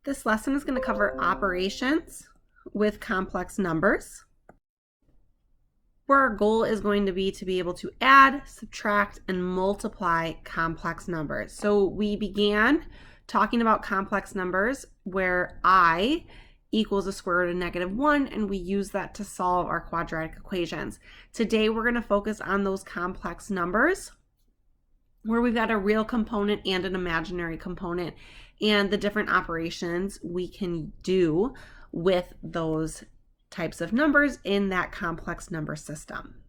This lesson is going to cover operations with complex numbers, where our goal is going to be able to add, subtract, and multiply complex numbers. So we began talking about complex numbers where I equals the square root of -1, and we use that to solve our quadratic equations. Today we're going to focus on those complex numbers where we've got a real component and an imaginary component, and the different operations we can do with those types of numbers in that complex number system.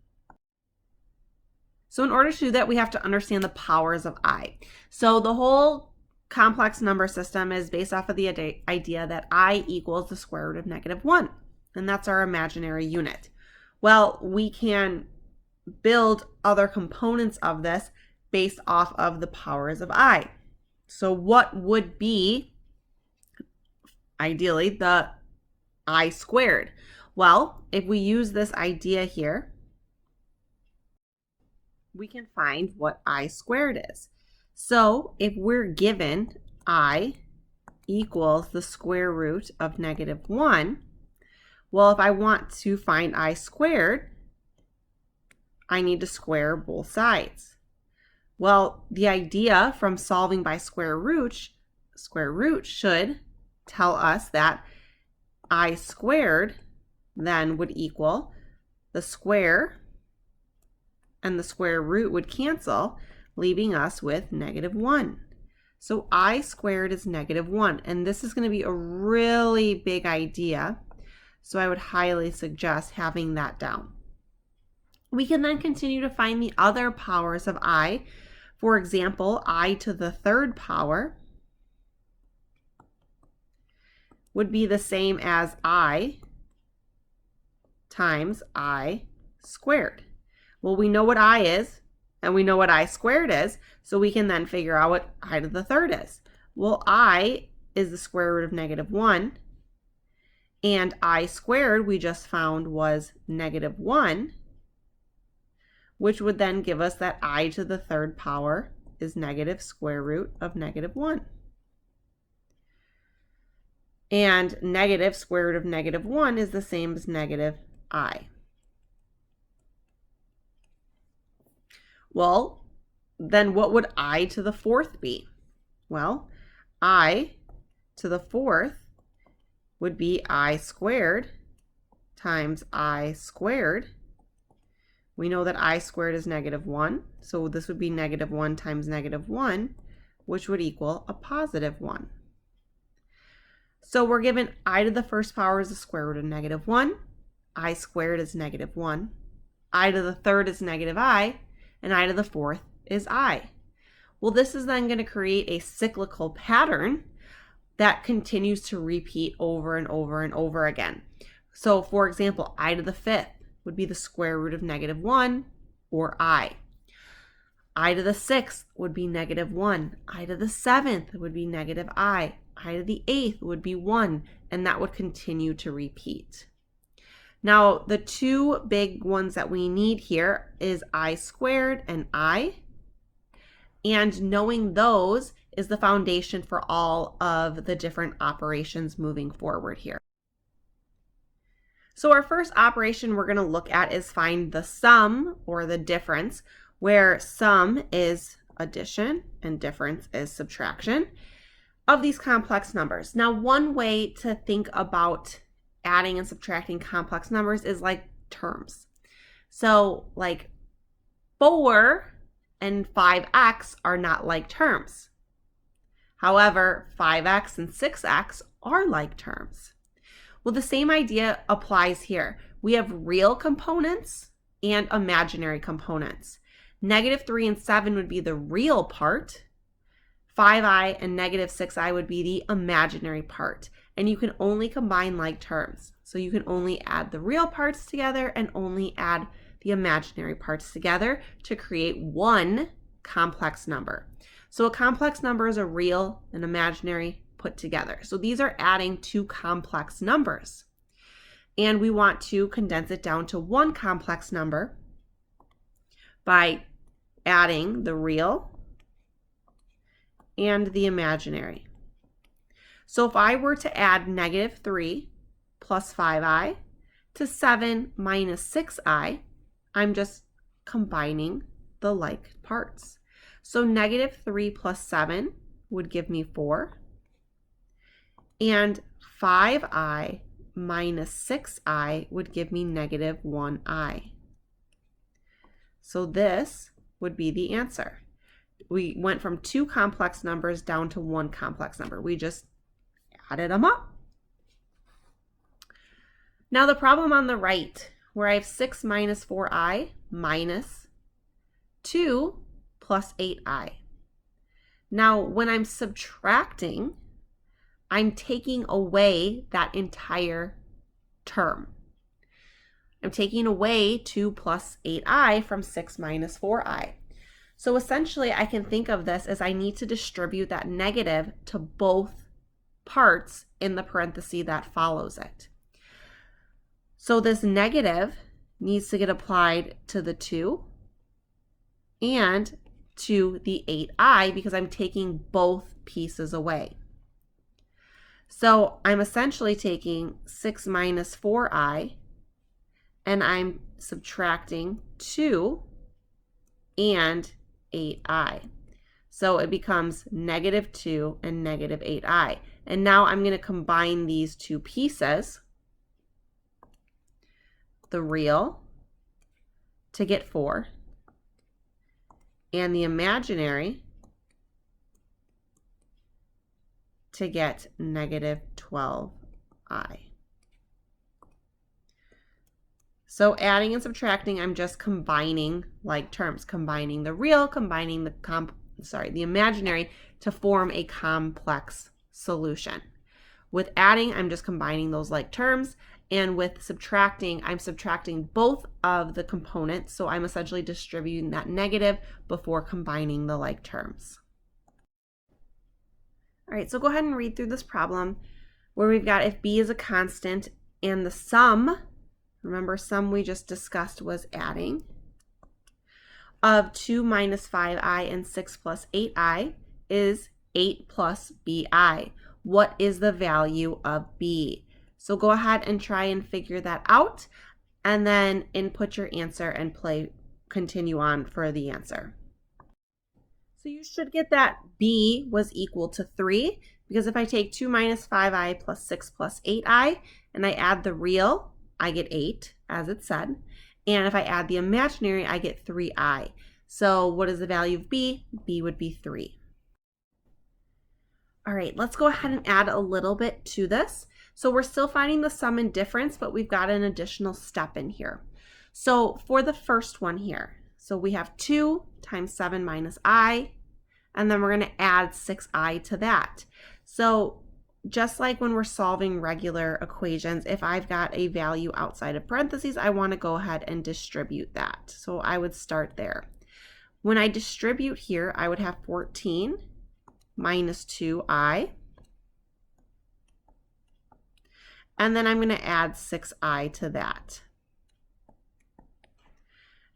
So in order to do that, we have to understand the powers of I. So the whole complex number system is based off of the idea that I equals the square root of -1, and that's our imaginary unit. Well, we can build other components of this based off of the powers of I. So what would be, ideally, the I squared? Well, if we use this idea here, we can find what I squared is. So if we're given I equals the square root of -1, well, if I want to find I squared, I need to square both sides. Well, the idea from solving by square root should tell us that I squared then would equal the square and the square root would cancel, leaving us with -1. So I squared is -1, and this is going to be a really big idea, so I would highly suggest having that down. We can then continue to find the other powers of I. For example, I to the third power would be the same as I times I squared. Well, we know what I is, and we know what I squared is, so we can then figure out what I to the third is. Well, I is the square root of -1, and I squared we just found was -1, which would then give us that I to the third power is negative square root of -1. And negative square root of -1 is the same as -I. Well, then what would I to the fourth be? Well, I to the fourth would be I squared times I squared. We know that I squared is -1, so this would be -1 times -1, which would equal a +1. So we're given I to the first power is the square root of -1, I squared is -1, I to the third is -I, and I to the fourth is I. Well, this is then going to create a cyclical pattern that continues to repeat over and over and over again. So for example, I to the fifth would be the square root of -1, or I. I to the sixth would be -1. I to the seventh would be -I. I to the eighth would be 1, and that would continue to repeat. Now, the two big ones that we need here is I squared and I, and knowing those is the foundation for all of the different operations moving forward here. So our first operation we're going to look at is find the sum or the difference, where sum is addition and difference is subtraction of these complex numbers. Now, one way to think about adding and subtracting complex numbers is like terms. So like 4 and 5x are not like terms. However, 5x and 6x are like terms. Well, the same idea applies here. We have real components and imaginary components. -3 and 7 would be the real part. 5i and -6i would be the imaginary part. And you can only combine like terms. So you can only add the real parts together and only add the imaginary parts together to create one complex number. So a complex number is a real and imaginary put together. So these are adding two complex numbers. And we want to condense it down to one complex number by adding the real and the imaginary. So if I were to add negative 3 plus 5i to 7 minus 6i, I'm just combining the like parts. So negative 3 plus 7 would give me 4. And 5i minus 6i would give me negative 1i. So this would be the answer. We went from 2 complex numbers down to 1 complex number. We just added them up. Now the problem on the right, where I have 6 minus 4i minus 2 plus 8i. Now when I'm subtracting, I'm taking away that entire term. I'm taking away 2 plus 8i from 6 minus 4i. So essentially I can think of this as I need to distribute that negative to both parts in the parenthesis that follows it. So this negative needs to get applied to the 2 and to the 8i because I'm taking both pieces away. So I'm essentially taking 6 minus 4i and I'm subtracting 2 and 8i. So it becomes negative 2 and negative 8i. And now I'm going to combine these two pieces, the real to get 4 and the imaginary to get negative 12i. So adding and subtracting, I'm just combining like terms, combining the real, combining the imaginary to form a complex solution. With adding, I'm just combining those like terms, and with subtracting, I'm subtracting both of the components, so I'm essentially distributing that negative before combining the like terms. All right, so go ahead and read through this problem where we've got if b is a constant and the sum, remember sum we just discussed was adding, of 2 minus 5i and 6 plus 8i is 8 plus bi. What is the value of b? So go ahead and try and figure that out and then input your answer and continue on for the answer. So you should get that b was equal to 3 because if I take 2 minus 5i plus 6 plus 8i and I add the real, I get 8 as it said. And if I add the imaginary, I get 3i. So what is the value of b? b would be 3. All right, let's go ahead and add a little bit to this. So we're still finding the sum and difference, but we've got an additional step in here. So for the first one here, so we have 2 times 7 minus I, and then we're going to add 6i to that. So just like when we're solving regular equations, if I've got a value outside of parentheses, I want to go ahead and distribute that. So I would start there. When I distribute here, I would have 14 minus 2i. And then I'm going to add 6i to that.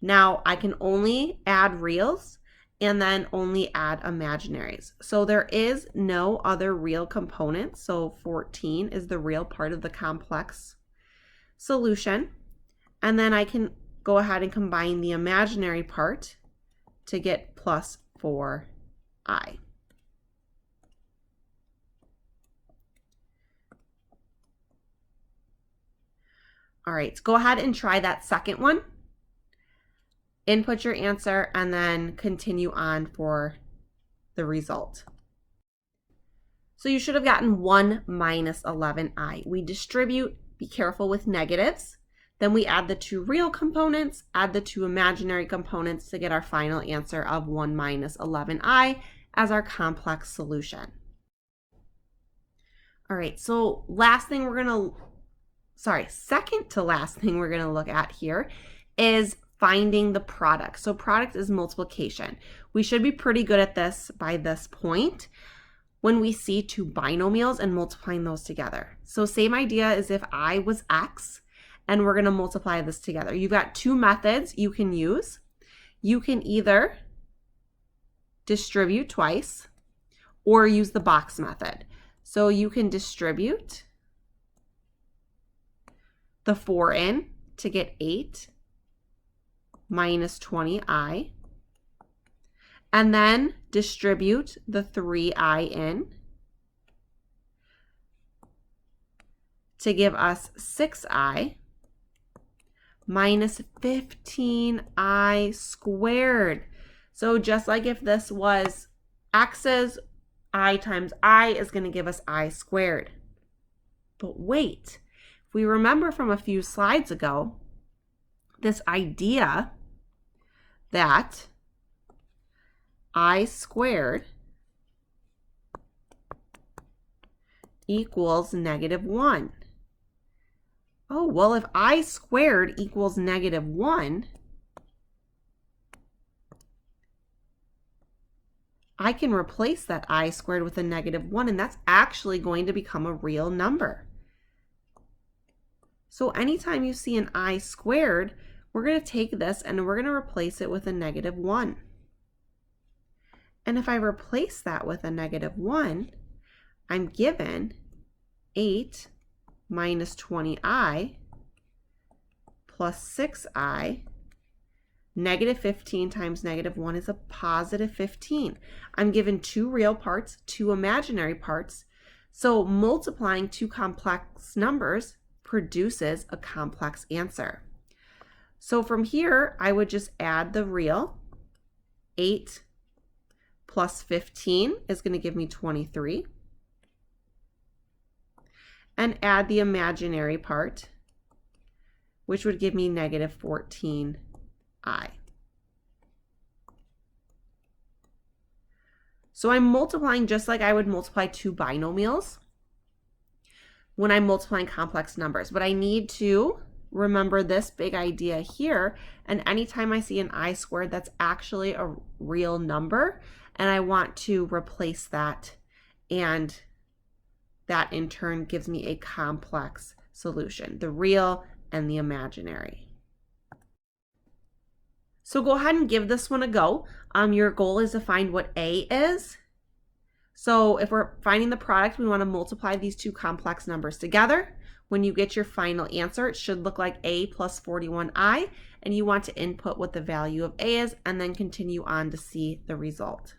Now I can only add reals and then only add imaginaries. So there is no other real component. So 14 is the real part of the complex solution. And then I can go ahead and combine the imaginary part to get plus 4i. All right, so go ahead and try that second one. Input your answer and then continue on for the result. So you should have gotten 1 minus 11i. We distribute, be careful with negatives. Then we add the 2 real components, add the 2 imaginary components to get our final answer of 1 minus 11i as our complex solution. All right, so second to last thing we're going to look at here is finding the product. So product is multiplication. We should be pretty good at this by this point when we see 2 binomials and multiplying those together. So same idea as if I was x and we're going to multiply this together. You've got 2 methods you can use. You can either distribute twice or use the box method. So you can distribute the 4 in to get 8 minus 20i, and then distribute the 3i in to give us 6i minus 15i squared. So just like if this was x's, I times I is going to give us I squared. But wait, if we remember from a few slides ago, this idea that I squared equals -1. Oh, well, if I squared equals -1, I can replace that I squared with a -1, and that's actually going to become a real number. So anytime you see an I squared, we're going to take this and we're going to replace it with a -1. And if I replace that with a -1, I'm given 8 minus 20i plus 6i. -15 times -1 is a +15. I'm given 2 real parts, 2 imaginary parts. So multiplying 2 complex numbers produces a complex answer. So from here, I would just add the real. 8 plus 15 is going to give me 23. And add the imaginary part, which would give me -14i. So I'm multiplying just like I would multiply 2 binomials when I'm multiplying complex numbers. But I need to remember this big idea here. And anytime I see an I squared, that's actually a real number. And I want to replace that, and that in turn gives me a complex solution, the real and the imaginary. So go ahead and give this one a go. Your goal is to find what A is. So if we're finding the product, we want to multiply these 2 complex numbers together. When you get your final answer, it should look like A plus 41i, and you want to input what the value of A is and then continue on to see the result.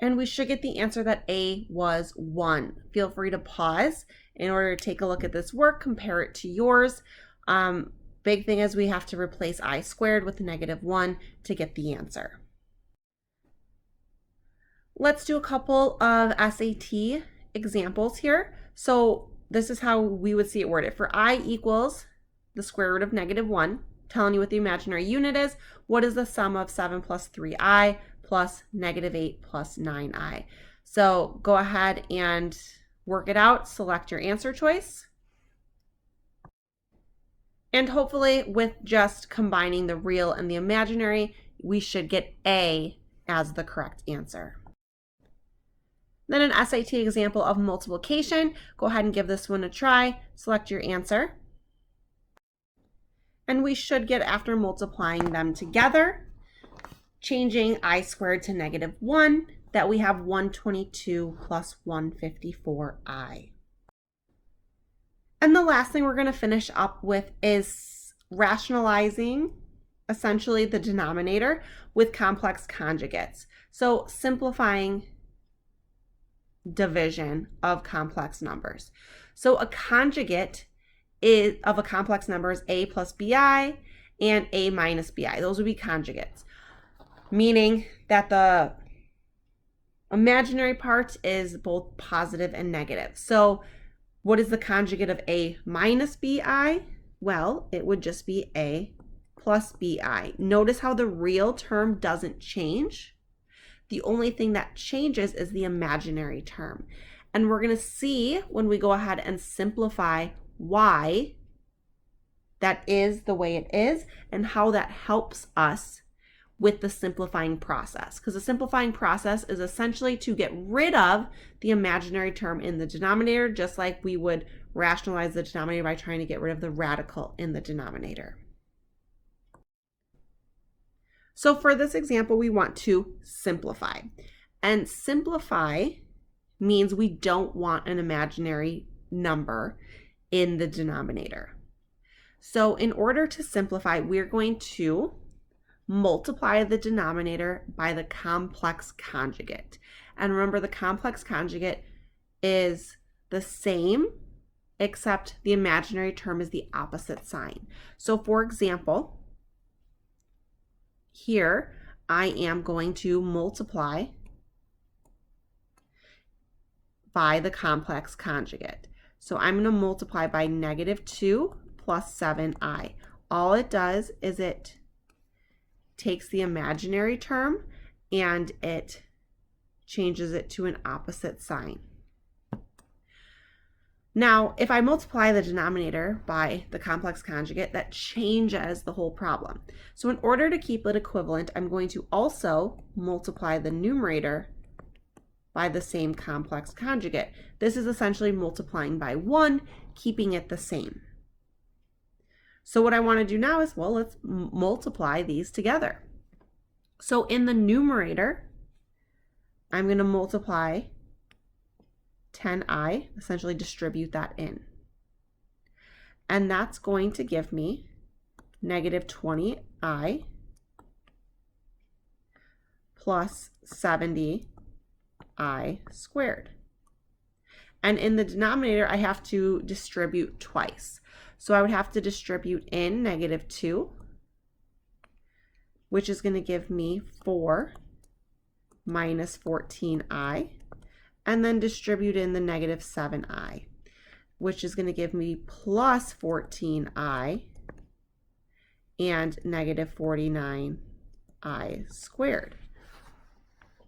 And we should get the answer that A was 1. Feel free to pause in order to take a look at this work, compare it to yours. Big thing is we have to replace I squared with -1 to get the answer. Let's do a couple of SAT examples here. So this is how we would see it worded. For I equals the square root of -1, telling you what the imaginary unit is. What is the sum of 7 plus 3i plus -8 plus 9i? So go ahead and work it out. Select your answer choice. And hopefully with just combining the real and the imaginary, we should get A as the correct answer. Then an SAT example of multiplication. Go ahead and give this one a try. Select your answer. And we should get, after multiplying them together, changing I squared to -1, that we have 122 plus 154i. And the last thing we're going to finish up with is rationalizing essentially the denominator with complex conjugates. So simplifying division of complex numbers. So a conjugate of a complex number is A plus BI and A minus BI. Those would be conjugates, meaning that the imaginary part is both positive and negative. So what is the conjugate of A minus BI? Well, it would just be A plus BI. Notice how the real term doesn't change. The only thing that changes is the imaginary term. And we're going to see when we go ahead and simplify why that is the way it is and how that helps us with the simplifying process. Because the simplifying process is essentially to get rid of the imaginary term in the denominator, just like we would rationalize the denominator by trying to get rid of the radical in the denominator. So for this example, we want to simplify. And simplify means we don't want an imaginary number in the denominator. So in order to simplify, we're going to multiply the denominator by the complex conjugate. And remember, the complex conjugate is the same, except the imaginary term is the opposite sign. So for example, here I am going to multiply by the complex conjugate. So I'm going to multiply by -2 plus 7i. All it does is it takes the imaginary term and it changes it to an opposite sign. Now, if I multiply the denominator by the complex conjugate, that changes the whole problem. So in order to keep it equivalent, I'm going to also multiply the numerator by the same complex conjugate. This is essentially multiplying by 1, keeping it the same. So what I want to do now is, well, let's multiply these together. So in the numerator, I'm going to multiply 10i, essentially distribute that in. And that's going to give me -20i plus 70i squared. And in the denominator, I have to distribute twice. So I would have to distribute in -2, which is going to give me 4 minus 14i, and then distribute in the -7i, which is going to give me plus 14i and -49i squared.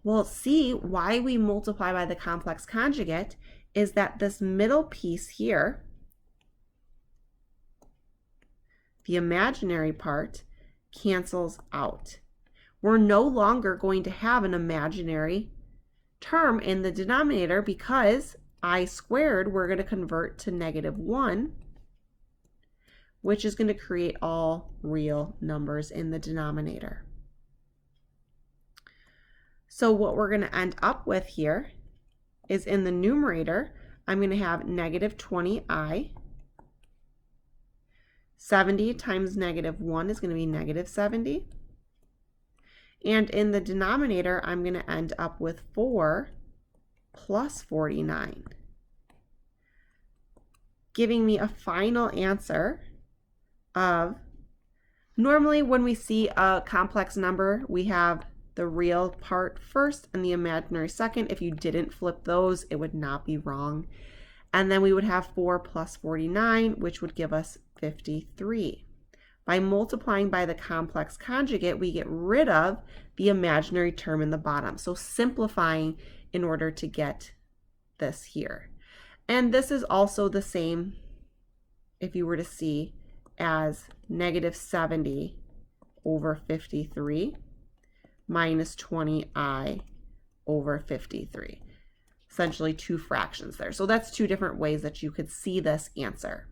Well, see, why we multiply by the complex conjugate is that this middle piece here, the imaginary part, cancels out. We're no longer going to have an imaginary term in the denominator because I squared we're going to convert to -1, which is going to create all real numbers in the denominator. So what we're going to end up with here is in the numerator, I'm going to have -20i. 70 times -1 is going to be -70. And in the denominator, I'm going to end up with 4 plus 49, giving me a final answer of, normally when we see a complex number, we have the real part first and the imaginary second. If you didn't flip those, it would not be wrong. And then we would have 4 plus 49, which would give us 53. By multiplying by the complex conjugate, we get rid of the imaginary term in the bottom. So simplifying in order to get this here. And this is also the same, if you were to see, as -70 over 53 minus 20i over 53. Essentially two fractions there. So that's two different ways that you could see this answer.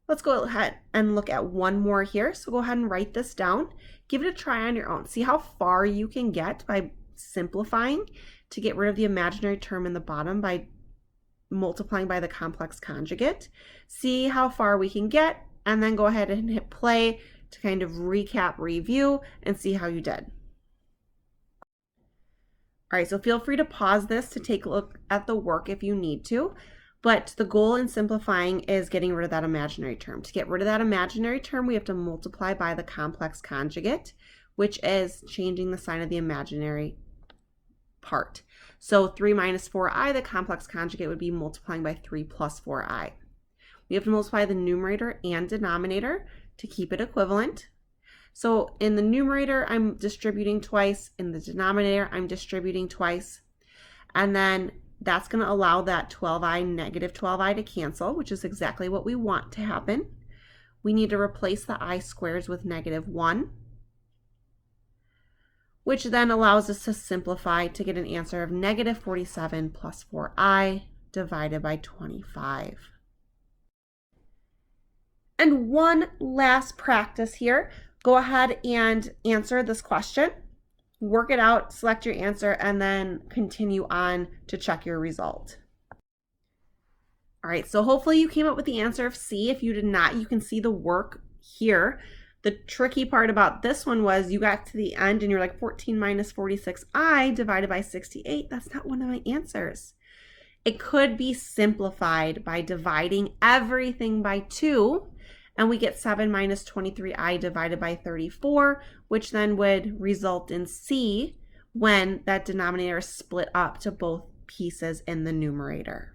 Let's go ahead and look at one more here. So go ahead and write this down. Give it a try on your own. See how far you can get by simplifying to get rid of the imaginary term in the bottom by multiplying by the complex conjugate. See how far we can get, and then go ahead and hit play to kind of recap, review, and see how you did. All right, so feel free to pause this to take a look at the work if you need to. But the goal in simplifying is getting rid of that imaginary term. To get rid of that imaginary term, we have to multiply by the complex conjugate, which is changing the sign of the imaginary part. So 3 minus 4i, the complex conjugate would be multiplying by 3 plus 4i. We have to multiply the numerator and denominator to keep it equivalent. So in the numerator, I'm distributing twice. In the denominator, I'm distributing twice. And then that's going to allow that 12i, -12i to cancel, which is exactly what we want to happen. We need to replace the I squares with -1, which then allows us to simplify to get an answer of -47 plus 4i divided by 25. And one last practice here. Go ahead and answer this question. work it out, select your answer, and then continue on to check your result. All right, so hopefully you came up with the answer of C. If you did not, you can see the work here. The tricky part about this one was you got to the end and you're like 14 minus 46i divided by 68. That's not one of my answers. It could be simplified by dividing everything by 2, and we get 7 minus 23i divided by 34, which then would result in C when that denominator is split up to both pieces in the numerator.